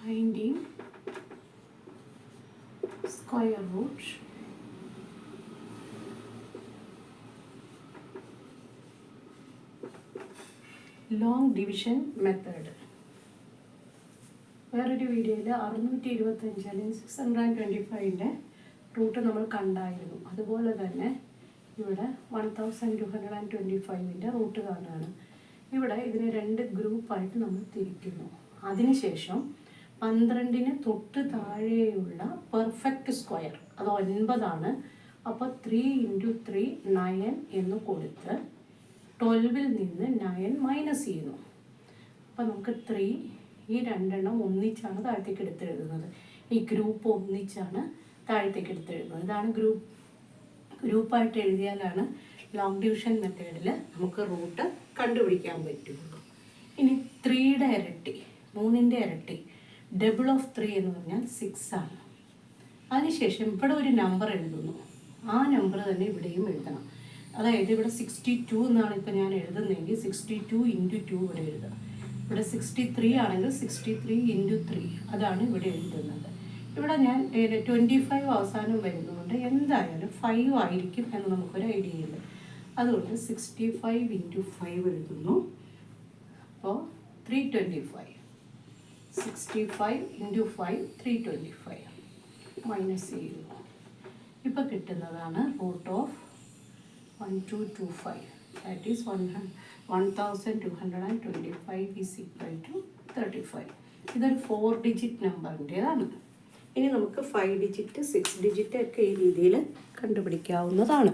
finding square root long division method. വേറൊരു വീഡിയോയിൽ 625 അല്ലെങ്കിൽ 625ൻ്റെ റൂട്ട് നമ്മൾ കണ്ടായിരുന്നു. അതുപോലെ തന്നെ ഇവിടെ 1225ൻ്റെ റൂട്ട് കാണുകയാണ്. ഇവിടെ ഇതിനെ 2 ഗ്രൂപ്പായിട്ട് നമ്മൾ തിരിക്കുന്നു. അതിനുശേഷം 12ന് തൊട്ട് താഴെയുള്ള പെർഫെക്റ്റ് സ്ക്വയർ അത് 9 അപ്പോൾ 3 × 3 9 എന്ന് കൊടുത്ത് 12ൽ നിന്ന് 9 മൈനസ് ചെയ്യുന്നു. അപ്പോൾ നമുക്ക് 3 ഈ 2 ഒന്നിച്ചാണ് താഴത്തേക്ക് എടുത്തെഴുതുന്നത്. ഈ ഗ്രൂപ്പ് ഒന്നിച്ചാണ് താഴത്തേക്ക് എടുത്തെഴുതുന്നത്. ഇതാണ് ഗ്രൂപ്പായിട്ട് എഴുതിയാലാണ് ലോങ് ഡിവിഷൻ മെത്തേഡിൽ നമുക്ക് റൂട്ട് കണ്ടുപിടിക്കാൻ പറ്റുള്ളൂ. ഇനി 3യുടെ ഇരട്ടി 3ൻ്റെ ഇരട്ടി ഡബിൾ ഓഫ് 3 എന്ന് പറഞ്ഞാൽ 6 ആണ്. അതിനുശേഷം ഇവിടെ ഒരു നമ്പർ എഴുതുന്നു. ആ നമ്പർ തന്നെ ഇവിടെയും എഴുതണം. അതായത് ഇവിടെ 62 എന്നാണ് ഇപ്പോൾ ഞാൻ എഴുതുന്നതെങ്കിൽ 62 × 2 ഇവിടെ എഴുതുക. ഇവിടെ 63 ആണെങ്കിൽ 63 × 3 അതാണ് ഇവിടെ എഴുതുന്നത്. ഇവിടെ ഞാൻ 25 അവസാനം വരുന്നതുകൊണ്ട് എന്തായാലും 5 ആയിരിക്കും എന്ന് നമുക്കൊരു ഐഡിയ ഉണ്ട്. അതുകൊണ്ട് 65 × 5 എഴുതുന്നു. അപ്പോൾ 325. 65 × 5 325 മൈനസ് ചെയ്യുന്നു. ഇപ്പോൾ കിട്ടുന്നതാണ് root of 1225. That is 1225 is equal to 35. ഇതൊരു 4 ഡിജിറ്റ് നമ്പറിൻ്റെതാണ്. ഇനി നമുക്ക് 5 ഡിജിറ്റ് 6 ഡിജിറ്റ് ഒക്കെ ഈ രീതിയിൽ കണ്ടുപിടിക്കാവുന്നതാണ്.